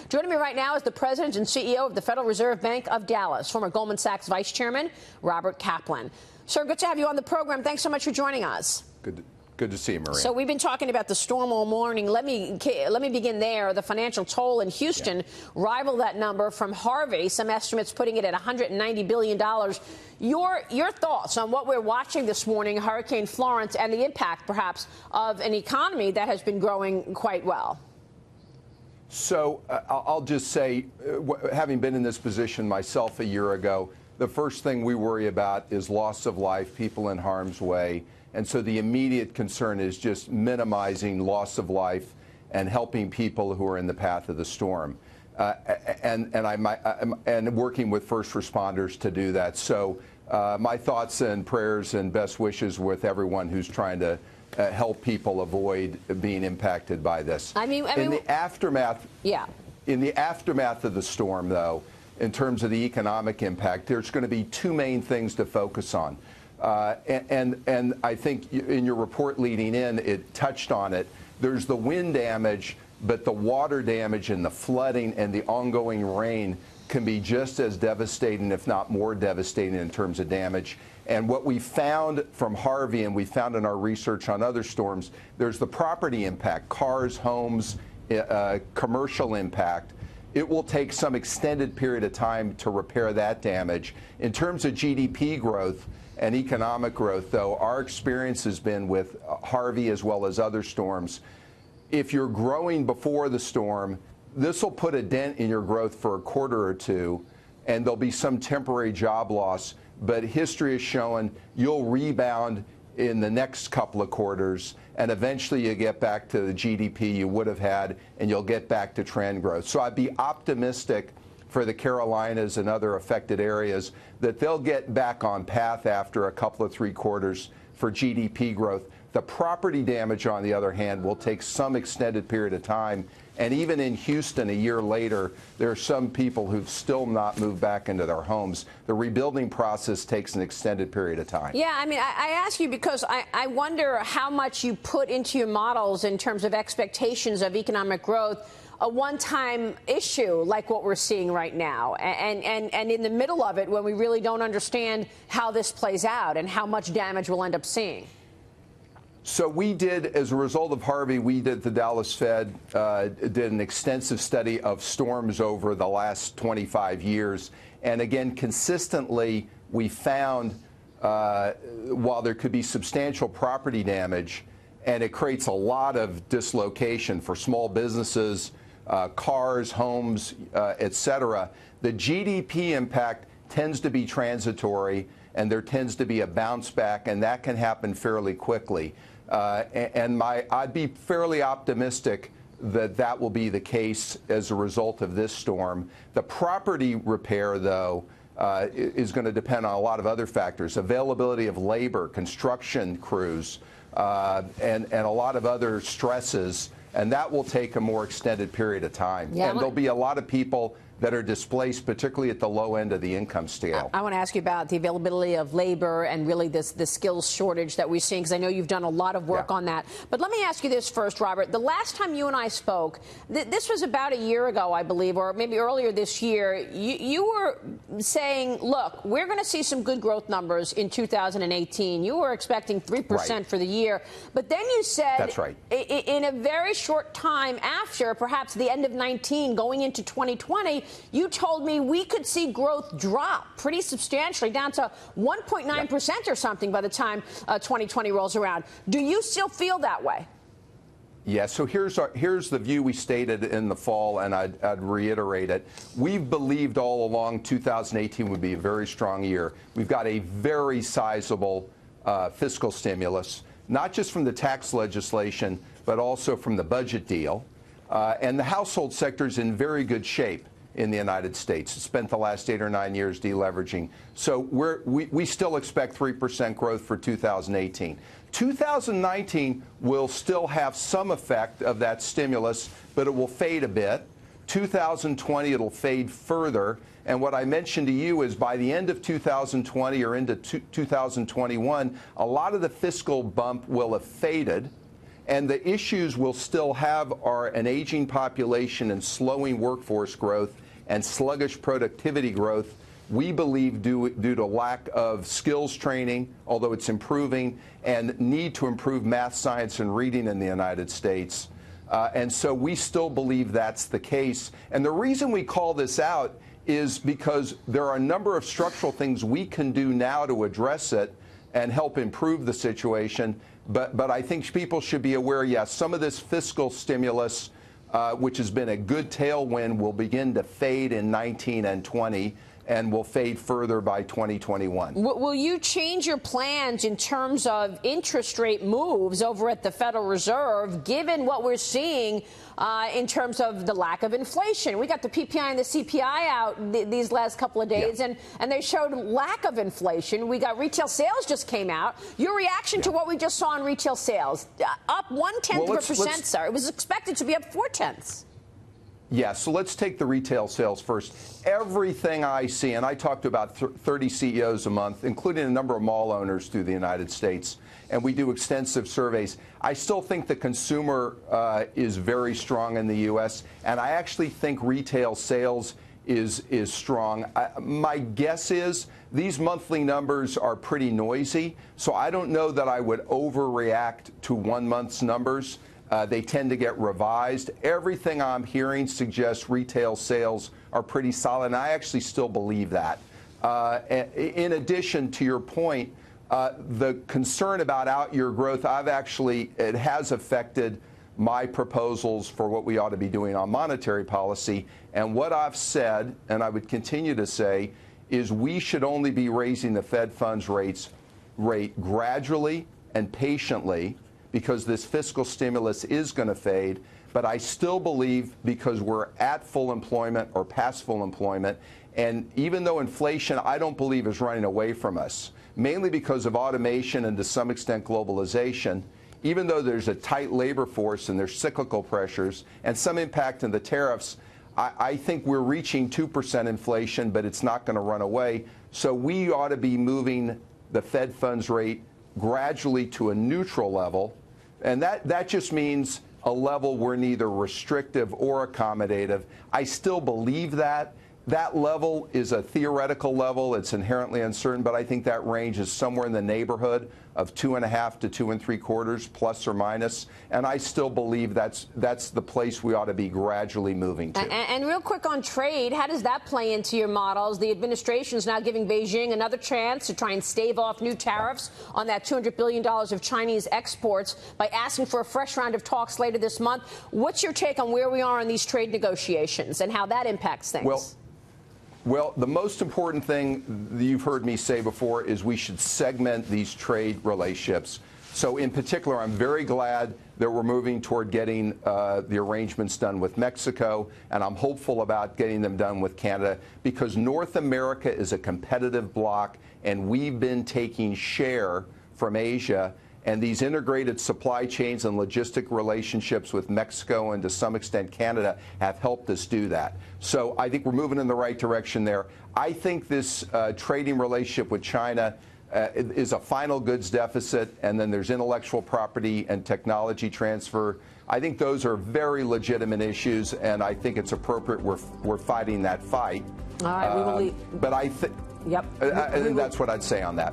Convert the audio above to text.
Joining me right now is the president and CEO of the Federal Reserve Bank of Dallas, former Goldman Sachs vice chairman, Robert Kaplan. Sir, good to have you on the program. Thanks so much for joining us. Good to see you, Maria. So we've been talking about the storm all morning. Let me begin there. The financial toll in Houston rivaled that number from Harvey, some estimates putting it at $190 billion. Your thoughts on what we're watching this morning, Hurricane Florence, and the impact, perhaps, of an economy that has been growing quite well? So I'll just say, having been in this position myself a year ago, the first thing we worry about is loss of life, people in harm's way. And so the immediate concern is just minimizing loss of life and helping people who are in the path of the storm, and working with first responders to do that. So my thoughts and prayers and best wishes with everyone who's trying to help people avoid being impacted by this. I mean, in the aftermath of the storm, though, in terms of the economic impact, there's going to be two main things to focus on. And I think in your report leading in, it touched on it. There's the wind damage, but the water damage and the flooding and the ongoing rain can be just as devastating, if not more devastating, in terms of damage. And what we found from Harvey, and we found in our research on other storms, there's the property impact, cars, homes, commercial impact. It will take some extended period of time to repair that damage. In terms of GDP growth and economic growth, though, our experience has been with Harvey as well as other storms. If you're growing before the storm, this will put a dent in your growth for a quarter or two, and there'll be some temporary job loss. But history has shown you'll rebound in the next couple of quarters, and eventually you get back to the GDP you would have had, and you'll get back to trend growth. So I'd be optimistic for the Carolinas and other affected areas that they'll get back on path after a couple of 3 quarters for GDP growth. The property damage, on the other hand, will take some extended period of time. And even in Houston, a year later, there are some people who've still not moved back into their homes. The rebuilding process takes an extended period of time. Yeah, I mean, I ask you because I wonder how much you put into your models in terms of expectations of economic growth, a one-time issue like what we're seeing right now, and in the middle of it when we really don't understand how this plays out and how much damage we'll end up seeing. So we did, as a result of Harvey, the Dallas Fed did an extensive study of storms over the last 25 years. And again, consistently, we found while there could be substantial property damage, and it creates a lot of dislocation for small businesses, cars, homes, et cetera, the GDP impact tends to be transitory, and there tends to be a bounce back, and that can happen fairly quickly. I'd be fairly optimistic that that will be the case as a result of this storm. The property repair, though, is going to depend on a lot of other factors: availability of labor, construction crews, and a lot of other stresses. And that will take a more extended period of time. Yeah, and there'll be a lot of people that are displaced, particularly at the low end of the income scale. I want to ask you about the availability of labor and really the skills shortage that we're seeing, because I know you've done a lot of work on that. But let me ask you this first, Robert. The last time you and I spoke, this was about a year ago, I believe, or maybe earlier this year, you were saying, look, we're going to see some good growth numbers in 2018. You were expecting 3% for the year. But then you said, that's right, in a very short time after, perhaps the end of 19, going into 2020, you told me we could see growth drop pretty substantially down to 1.9% or something by the time 2020 rolls around. Do you still feel that way? Yeah, so here's the view we stated in the fall, and I'd reiterate it. We've believed all along 2018 would be a very strong year. We've got a very sizable fiscal stimulus, not just from the tax legislation, but also from the budget deal. And the household sector is in very good shape in the United States. It's spent the last 8 or 9 years deleveraging. So we still expect 3% growth for 2018. 2019 will still have some effect of that stimulus, but it will fade a bit. 2020, it'll fade further. And what I mentioned to you is by the end of 2020 or into 2021, a lot of the fiscal bump will have faded. And the issues we'll still have are an aging population and slowing workforce growth and sluggish productivity growth, we believe due to lack of skills training, although it's improving, and need to improve math, science, and reading in the United States. And so we still believe that's the case. And the reason we call this out is because there are a number of structural things we can do now to address it and help improve the situation. But I think people should be aware, yes, some of this fiscal stimulus, which has been a good tailwind, will begin to fade in 19 and 20. And will fade further by 2021. Will you change your plans in terms of interest rate moves over at the Federal Reserve, given what we're seeing in terms of the lack of inflation? We got the PPI and the CPI out these last couple of days, and they showed lack of inflation. We got retail sales just came out. Your reaction to what we just saw in retail sales, up 0.1%, sir. It was expected to be up 0.4. Yeah, so let's take the retail sales first. Everything I see, and I talk to about 30 CEOs a month, including a number of mall owners through the United States, and we do extensive surveys. I still think the consumer is very strong in the U.S., and I actually think retail sales is strong. My guess is these monthly numbers are pretty noisy, so I don't know that I would overreact to 1 month's numbers. They tend to get revised. Everything I'm hearing suggests retail sales are pretty solid, and I actually still believe that. In addition to your point, the concern about out-year growth, it has affected my proposals for what we ought to be doing on monetary policy. And what I've said, and I would continue to say, is we should only be raising the Fed funds rate gradually and patiently, because this fiscal stimulus is going to fade. But I still believe, because we're at full employment or past full employment, and even though inflation, I don't believe, is running away from us, mainly because of automation and to some extent globalization, even though there's a tight labor force and there's cyclical pressures and some impact in the tariffs, I think we're reaching 2% inflation, but it's not going to run away. So we ought to be moving the Fed funds rate gradually to a neutral level, and that just means a level where neither restrictive or accommodative. I still believe that. That level is a theoretical level. It's inherently uncertain, but I think that range is somewhere in the neighborhood of 2.5 to 2 3/4, plus or minus. And I still believe that's the place we ought to be gradually moving to. And real quick on trade, how does that play into your models? The administration is now giving Beijing another chance to try and stave off new tariffs on that $200 billion of Chinese exports by asking for a fresh round of talks later this month. What's your take on where we are in these trade negotiations and how that impacts things? Well, the most important thing that you've heard me say before is we should segment these trade relationships. So in particular, I'm very glad that we're moving toward getting the arrangements done with Mexico, and I'm hopeful about getting them done with Canada, because North America is a competitive bloc, and we've been taking share from Asia. And these integrated supply chains and logistic relationships with Mexico and to some extent Canada have helped us do that. So I think we're moving in the right direction there. I think this trading relationship with China is a final goods deficit, and then there's intellectual property and technology transfer. I think those are very legitimate issues, and I think it's appropriate we're fighting that fight. All right, we will leave. But I think, yep. And that's what I'd say on that.